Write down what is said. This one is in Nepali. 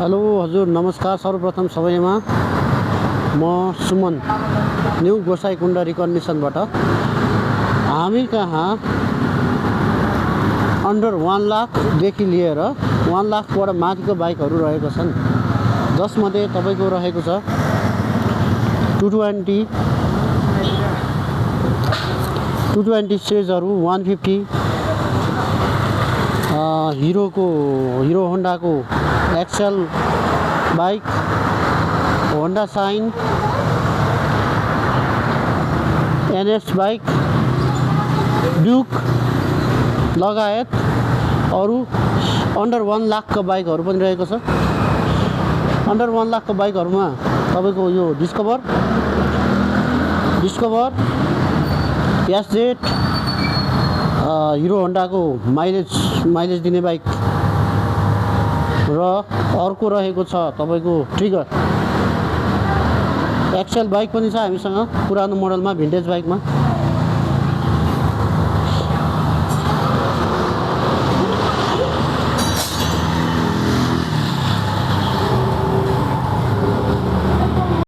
हेलो हजुर नमस्कार। सर्वप्रथम सबैमा म सुमन न्यू गोसाइकुण्ड रिकन्डिसनबाट हामी कहाँ अन्डर 1 लाखदेखि लिएर 1 लाखबाट माथिको बाइकहरू रहेको छन्, जसमध्ये तपाईको रहेको छ 220 सिरिजहरू 150, हिरो होन्डाको excel bike, Honda shine, NS bike, Duke लगायत अरू अन्डर 1 लाखको बाइकहरू पनि रहेको छ। अन्डर 1 लाखको बाइकहरूमा तपाईको यो डिस्कभर, एसजेड, हिरो होन्डाको माइलेज दिने बाइक र अर्को रहेको छ तपाईको ट्रिगर एक्सेल बाइक पनि छ हामीसँग पुरानो मोडलमा, भिन्टेज बाइकमा।